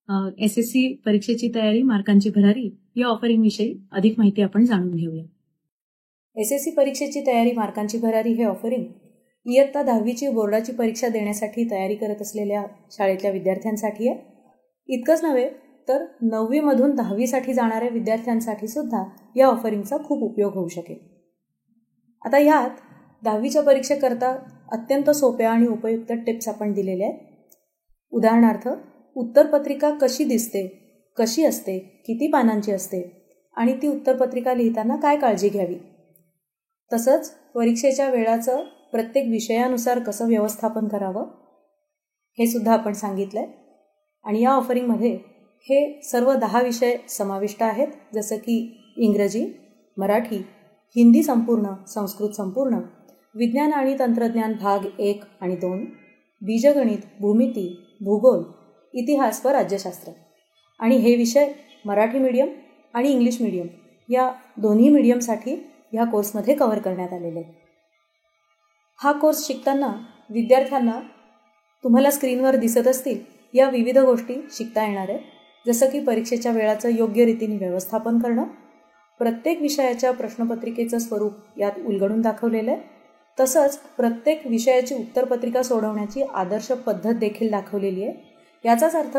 SSC परीक्षेची तयारी, मार्कांची भरारी या ऑफरिंग विषयी अधिक माहिती आपण जाणून घेऊया. SSC परीक्षेची तयारी, मार्कांची भरारी हे ऑफरिंग इयत्ता 10वीची बोर्डाची परीक्षा देण्यासाठी तयारी करत असलेल्या शाळेतल्या विद्यार्थ्यांसाठी आहे. इतकंच नव्हे तर 9वी मधून 10वीसाठी जाणाऱ्या विद्यार्थ्यांसाठी सुद्धा या ऑफरिंगचा खूप उपयोग होऊ शकेल. आता यात 10वीच्या परीक्षेकरता अत्यंत सोप्या आणि उपयुक्त टिप्स आपण दिलेल्या आहेत. उदाहरणार्थ, उत्तरपत्रिका कशी दिसते, कशी असते, किती पानांची असते आणि ती उत्तरपत्रिका लिहिताना काय काळजी घ्यावी. तसंच परीक्षेच्या वेळाचं प्रत्येक विषयानुसार कसं व्यवस्थापन करावं हे सुद्धा आपण सांगितलंय. आणि या ऑफरिंगमध्ये हे सर्व 10 विषय समाविष्ट आहेत, जसं की इंग्रजी, मराठी, हिंदी संपूर्ण, संस्कृत संपूर्ण, विज्ञान आणि तंत्रज्ञान भाग 1 आणि 2, बीजगणित, भूमिती, भूगोल, इतिहास व राज्यशास्त्र. आणि हे विषय मराठी मीडियम आणि इंग्लिश मीडियम या दोन्ही मीडियमसाठी ह्या कोर्समध्ये कव्हर करण्यात आलेले आहे. हा कोर्स शिकताना विद्यार्थ्यांना तुम्हाला स्क्रीनवर दिसत असतील या विविध गोष्टी शिकता येणार आहेत, जसं की परीक्षेच्या वेळाचं योग्य रीतीने व्यवस्थापन करणं, प्रत्येक विषयाच्या प्रश्नपत्रिकेचं स्वरूप यात उलगडून दाखवलेलं आहे. तसंच प्रत्येक विषयाची उत्तरपत्रिका सोडवण्याची आदर्श पद्धत देखील दाखवलेली आहे. याचाच अर्थ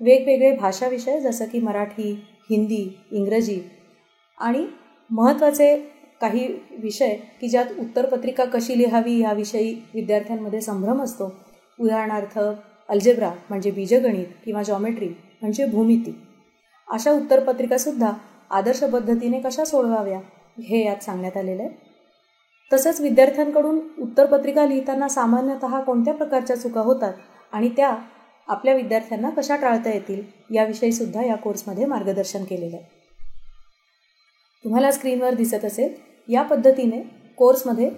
वेगवेगळे भाषा विषय जसं की मराठी, हिंदी, इंग्रजी आणि महत्त्वाचे काही विषय की ज्यात उत्तरपत्रिका कशी लिहावी याविषयी विद्यार्थ्यांमध्ये संभ्रम असतो. उदाहरणार्थ, अल्जेब्रा म्हणजे बीजगणित किंवा जॉमेट्री म्हणजे भूमिती. अशा उत्तरपत्रिकासुद्धा आदर्श पद्धतीने कशा सोडवाव्या हे यात सांगण्यात आलेलं आहे. तसंच विद्यार्थ्यांकडून उत्तरपत्रिका लिहिताना सामान्यतः कोणत्या प्रकारच्या चुका होतात आणि त्या आपल्या विद्यार्थ्यांना कशा टाळता येतील याविषयीसुद्धा या कोर्समध्ये मार्गदर्शन केलेलं आहे. तुम्हाला स्क्रीनवर दिसत असेल या पद्धतीने कोर्समध्ये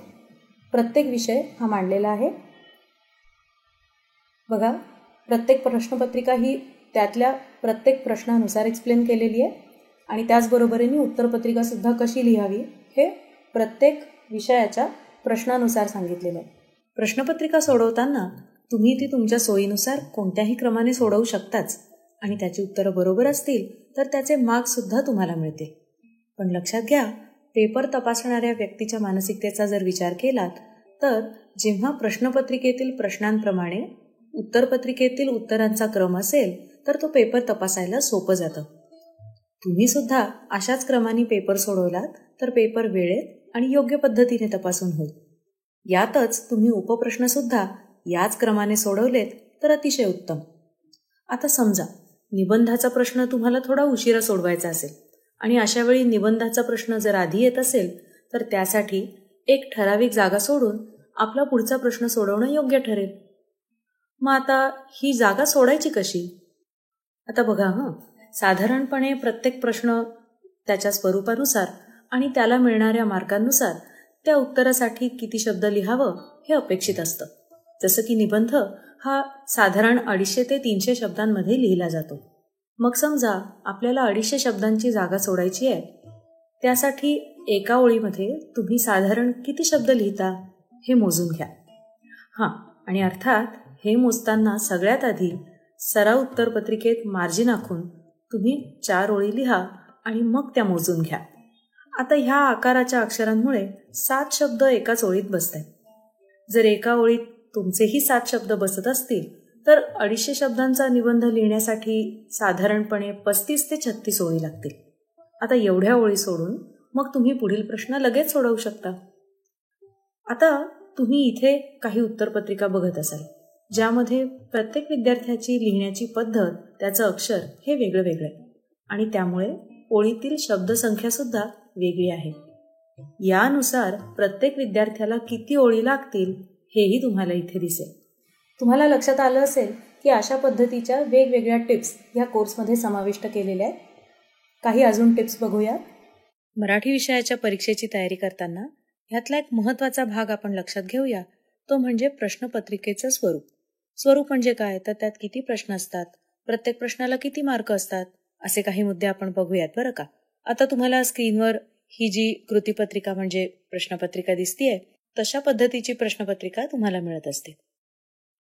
प्रत्येक विषय हा मांडलेला आहे. बघा, प्रत्येक प्रश्नपत्रिका ही त्यातल्या प्रत्येक प्रश्नानुसार एक्सप्लेन केलेली आहे आणि त्याचबरोबरीने उत्तरपत्रिकासुद्धा कशी लिहावी हे प्रत्येक विषयाच्या प्रश्नानुसार सांगितलेलं आहे. प्रश्नपत्रिका सोडवताना तुम्ही ती तुमच्या सोयीनुसार कोणत्याही क्रमाने सोडवू शकताच आणि त्याची उत्तरं बरोबर असतील तर त्याचे मार्क्ससुद्धा तुम्हाला मिळतील. पण लक्षात घ्या, पेपर तपासणाऱ्या व्यक्तीच्या मानसिकतेचा जर विचार केलात तर जेव्हा प्रश्नपत्रिकेतील प्रश्नांप्रमाणे उत्तरपत्रिकेतील उत्तरांचा क्रम असेल तर तो पेपर तपासायला सोपं जातं. तुम्ही सुद्धा अशाच क्रमाने पेपर सोडवलात तर पेपर वेळेत आणि योग्य पद्धतीने तपासून होईल. यातच तुम्ही उपप्रश्नसुद्धा याच क्रमाने सोडवलेत तर अतिशय उत्तम. आता समजा निबंधाचा प्रश्न तुम्हाला थोडा उशिरा सोडवायचा असेल आणि अशावेळी निबंधाचा प्रश्न जर आधी येत असेल तर त्यासाठी एक ठराविक जागा सोडून आपला पुढचा प्रश्न सोडवणं योग्य ठरेल. मग आता ही जागा सोडायची कशी? आता बघा, साधारणपणे प्रत्येक प्रश्न त्याच्या स्वरूपानुसार आणि त्याला मिळणाऱ्या मार्कांनुसार त्या उत्तरासाठी किती शब्द लिहावं हे अपेक्षित असतं. जसं की निबंध हा साधारण 250 ते 300 शब्दांमध्ये लिहिला जातो. मग समजा आपल्याला 250 शब्दांची जागा सोडायची आहे. त्यासाठी एका ओळीमध्ये तुम्ही साधारण किती शब्द लिहिता हे मोजून घ्या. आणि अर्थात हे मोजताना सगळ्यात आधी सराव उत्तरपत्रिकेत मार्जिन आखून तुम्ही 4 ओळी लिहा आणि मग त्या मोजून घ्या. आता ह्या आकाराच्या अक्षरांमुळे 7 शब्द एकाच ओळीत बसत आहेत. जर एका ओळीत तुमचेही 7 शब्द बसत असतील तर 250 शब्दांचा निबंध लिहिण्यासाठी साधारणपणे 35 ते 36 ओळी लागतील. आता एवढ्या ओळी सोडून मग तुम्ही पुढील प्रश्न लगेच सोडवू शकता. आता तुम्ही इथे काही उत्तरपत्रिका बघत असाल ज्यामध्ये प्रत्येक विद्यार्थ्याची लिहिण्याची पद्धत, त्याचं अक्षर हे वेगळं वेगळं आहे आणि त्यामुळे ओळीतील शब्दसंख्यासुद्धा वेगळी आहे. यानुसार प्रत्येक विद्यार्थ्याला किती ओळी लागतील हेही तुम्हाला इथे दिसेल. तुम्हाला लक्षात आलं असेल की अशा पद्धतीच्या वेगवेगळ्या टिप्स ह्या कोर्समध्ये समाविष्ट केलेल्या आहेत. काही अजून टिप्स बघूया. मराठी विषयाच्या परीक्षेची तयारी करताना ह्यातला एक महत्त्वाचा भाग आपण लक्षात घेऊया, तो म्हणजे प्रश्नपत्रिकेचं स्वरूप. स्वरूप म्हणजे काय, तर त्यात किती प्रश्न असतात, प्रत्येक प्रश्नाला किती मार्क असतात, असे काही मुद्दे आपण बघूयात बरं का. आता तुम्हाला स्क्रीनवर ही जी कृतीपत्रिका म्हणजे प्रश्नपत्रिका दिसतीये तशा पद्धतीची प्रश्नपत्रिका तुम्हाला मिळत असते.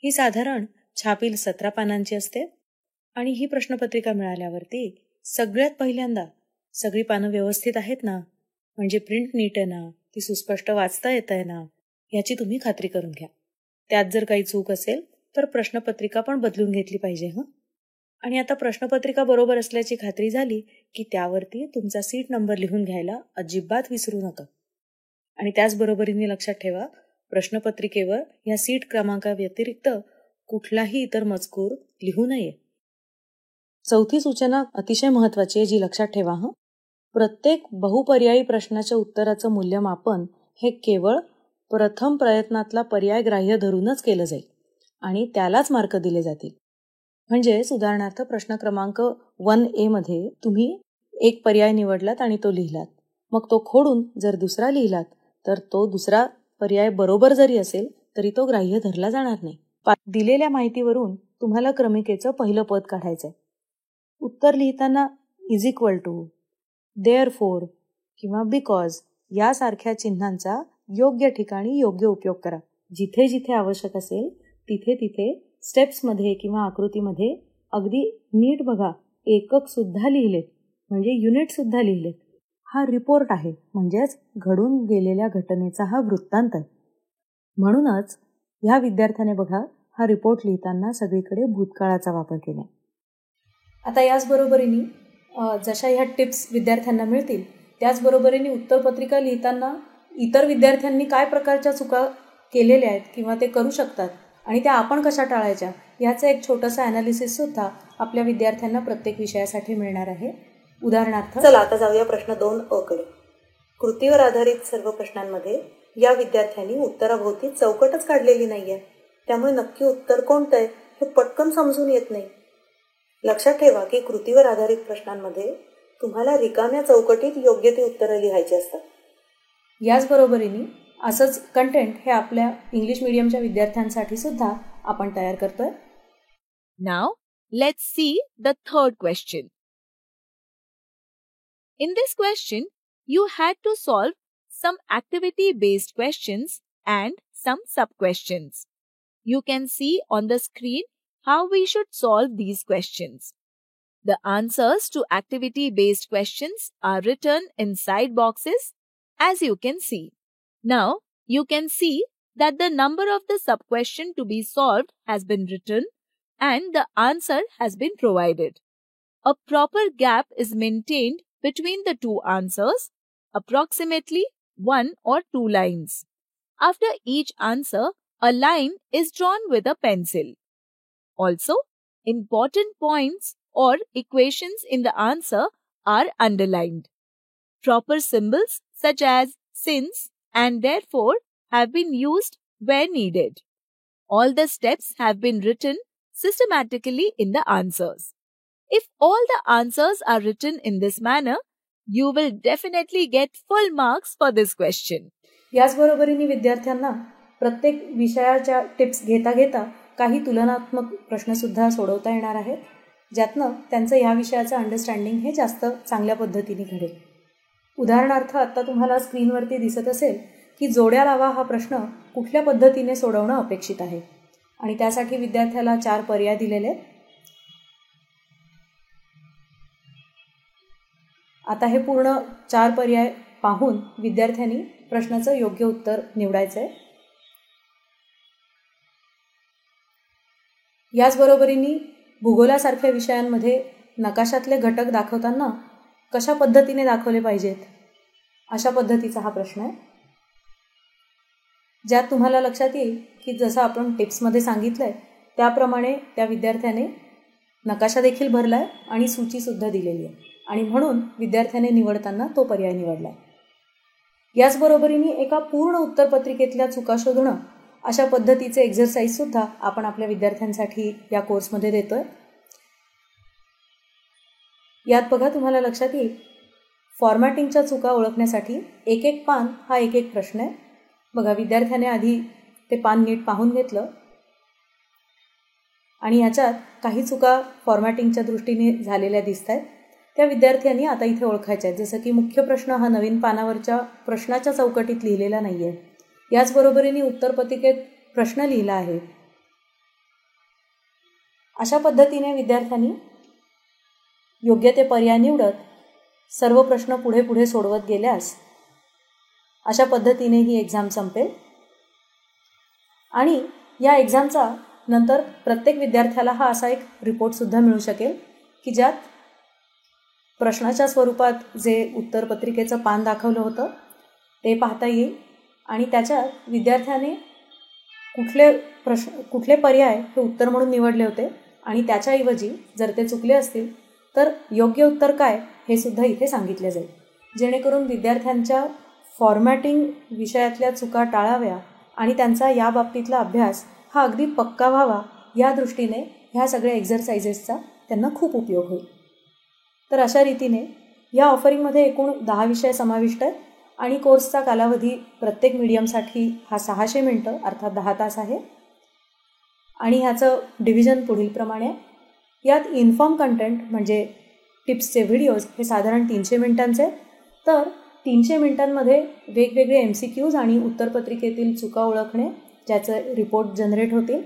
ही साधारण छापील 17 पानांची असते आणि ही प्रश्नपत्रिका मिळाल्यावरती सगळ्यात पहिल्यांदा सगळी पानं व्यवस्थित आहेत ना, म्हणजे प्रिंट नीट आहे ना, ती सुस्पष्ट वाचता येत आहे ना, याची तुम्ही खात्री करून घ्या. त्यात जर काही चूक असेल तर प्रश्नपत्रिका पण बदलून घेतली पाहिजे. आणि आता प्रश्नपत्रिका बरोबर असल्याची खात्री झाली की त्यावरती तुमचा सीट नंबर लिहून घ्यायला अजिबात विसरू नका. आणि त्याचबरोबरीने लक्षात ठेवा, प्रश्नपत्रिकेवर या सीट क्रमांकाव्यतिरिक्त कुठलाही इतर मजकूर लिहू नये. चौथी सूचना अतिशय महत्वाची आहे, जी लक्षात ठेवा. प्रत्येक बहुपर्यायी प्रश्नाच्या उत्तराचं मूल्यमापन हे केवळ प्रथम प्रयत्नातला पर्याय ग्राह्य धरूनच केलं जाईल आणि त्यालाच मार्क दिले जातील. म्हणजेच उदाहरणार्थ प्रश्न क्रमांक 1A मध्ये तुम्ही एक पर्याय निवडलात आणि तो लिहिलात, मग तो खोडून जर दुसरा लिहिलात तर तो दुसरा पर्याय बरोबर जरी असेल तरी तो ग्राह्य धरला जाणार नाही. दिलेल्या माहितीवरून तुम्हाला क्रमिकेचं पहिलं पद काढायचंय. उत्तर लिहिताना इज इक्वल टू, देअरफोर किंवा बिकॉज यासारख्या चिन्हांचा योग्य ठिकाणी योग्य उपयोग करा. जिथे जिथे आवश्यक असेल तिथे तिथे स्टेप्समध्ये किंवा आकृतीमध्ये अगदी नीट बघा, एकक सुद्धा लिहिलेत, म्हणजे युनिट सुद्धा लिहिलेत. हा रिपोर्ट आहे, म्हणजेच घडून गेलेल्या घटनेचा हा वृत्तांत आहे. म्हणूनच ह्या विद्यार्थ्याने बघा, हा रिपोर्ट लिहिताना सगळीकडे भूतकाळाचा वापर केला. आता याचबरोबरीने जशा ह्या टिप्स विद्यार्थ्यांना मिळतील त्याचबरोबरीने उत्तरपत्रिका लिहिताना इतर विद्यार्थ्यांनी काय प्रकारच्या चुका केलेल्या आहेत किंवा ते करू शकतात आणि त्या आपण कशा टाळायच्या याचं एक छोटंसं ॲनालिसिस सुद्धा आपल्या विद्यार्थ्यांना प्रत्येक विषयासाठी मिळणार आहे. उदाहरणार्थ, चला आता जाऊया प्रश्न 2A कडे. कृतीवर आधारित सर्व प्रश्नांमध्ये या विद्यार्थ्यांनी उत्तराभोवती चौकटच काढलेली नाहीये, त्यामुळे नक्की उत्तर कोणतं आहे हे पटकन समजून येत नाही. लक्षात ठेवा की कृतीवर आधारित प्रश्नांमध्ये तुम्हाला रिकाम्या चौकटीत योग्य ती उत्तरं लिहायची असतात. याचबरोबरीने असंच कंटेंट हे आपल्या इंग्लिश मीडियमच्या विद्यार्थ्यांसाठी सुद्धा आपण तयार करतोय. Now, let's see the third question. In this question, you had to solve some activity-based questions and some sub-questions. You can see on the screen how we should solve these questions. The answers to activity-based questions are written in side boxes, as you can see. Now, you can see that the number of the sub-question to be solved has been written and the answer has been provided. A proper gap is maintained between the two answers, approximately 1 or 2 lines. After each answer, a line is drawn with a pencil. Also, important points or equations in the answer are underlined. Proper symbols such as since and therefore have been used where needed. All the steps have been written systematically in the answers. If all the answers are written in this manner, you will definitely get full marks for this question. याचबरोबरीने विद्यार्थ्यांना प्रत्येक विषयाच्या tips घेता घेता काही तुलनात्मक प्रश्न सुद्धा सोडवता येणार आहेत, ज्यातनं त्यांचं या विषयाचं अंडरस्टँडिंग हे जास्त चांगल्या पद्धतीने घडेल. उदाहरणार्थ, आता तुम्हाला स्क्रीनवरती दिसत असेल की जोड्या लावा हा प्रश्न कुठल्या पद्धतीने सोडवणं अपेक्षित आहे आणि त्यासाठी विद्यार्थ्याला 4 पर्याय दिलेले आहेत. आता हे पूर्ण 4 पर्याय पाहून विद्यार्थ्यांनी प्रश्नाचं योग्य उत्तर निवडायचं आहे. याचबरोबरीने भूगोलासारख्या विषयांमध्ये नकाशातले घटक दाखवताना कशा पद्धतीने दाखवले पाहिजेत अशा पद्धतीचा हा प्रश्न आहे, ज्यात तुम्हाला लक्षात येईल की जसं आपण टिप्समध्ये सांगितलंय त्याप्रमाणे त्या विद्यार्थ्याने नकाशा देखील भरला आहे आणि सूचीसुद्धा दिलेली आहे आणि म्हणून विद्यार्थ्याने निवडताना तो पर्याय निवडला. याचबरोबरीने एका पूर्ण उत्तरपत्रिकेतल्या चुका शोधणं अशा पद्धतीचे एक्झरसाईजसुद्धा आपण आपल्या विद्यार्थ्यांसाठी या कोर्समध्ये देतोय. यात बघा, तुम्हाला लक्षात येईल फॉर्मॅटिंगच्या चुका ओळखण्यासाठी एक एक पान हा एक एक प्रश्न आहे. बघा, विद्यार्थ्याने आधी ते पान नीट पाहून घेतलं आणि याच्यात काही चुका फॉर्मॅटिंगच्या दृष्टीने झालेल्या दिसत आहेत. त्या विद्यार्थ्यांनी आता इथे ओळखायच्या आहेत, जसं की मुख्य प्रश्न हा नवीन पानावरच्या प्रश्नाच्या चौकटीत लिहिलेला नाही आहे. याचबरोबरीने उत्तरपत्रिकेत प्रश्न लिहिला आहे. अशा पद्धतीने विद्यार्थ्यांनी योग्य ते पर्याय निवडत सर्व प्रश्न पुढे पुढे सोडवत गेल्यास अशा पद्धतीने ही एक्झाम संपेल. आणि या एक्झामचा नंतर प्रत्येक विद्यार्थ्याला हा असा एक रिपोर्टसुद्धा मिळू शकेल की ज्यात प्रश्नाच्या स्वरूपात जे उत्तरपत्रिकेचं पान दाखवलं होतं ते पाहता येईल आणि त्याच्यात विद्यार्थ्याने कुठले पर्याय हे उत्तर म्हणून निवडले होते आणि त्याच्याऐवजी जर ते चुकले असतील तर योग्य उत्तर काय हे सुद्धा इथे सांगितले जाईल, जेणेकरून विद्यार्थ्यांच्या फॉर्मॅटिंग विषयातल्या चुका टाळाव्या आणि त्यांचा या बाबतीतला अभ्यास हा अगदी पक्का व्हावा या दृष्टीने ह्या सगळ्या एक्झरसाइजेसचा त्यांना खूप उपयोग होईल. तर अशा रीतीने या ऑफरिंगमध्ये एकूण 10 विषय समाविष्ट आहेत आणि कोर्सचा कालावधी प्रत्येक मीडियमसाठी हा 600 मिनटं अर्थात 10 तास आहे. आणि ह्याचं डिव्हिजन पुढीलप्रमाणे आहे. यात इन्फॉर्म कंटेंट म्हणजे टिप्सचे व्हिडिओज हे साधारण 300 मिनिटांचे, तर 300 मिनिटांमध्ये वेगवेगळे MCQs आणि उत्तरपत्रिकेतील चुका ओळखणे ज्याचे रिपोर्ट जनरेट होतील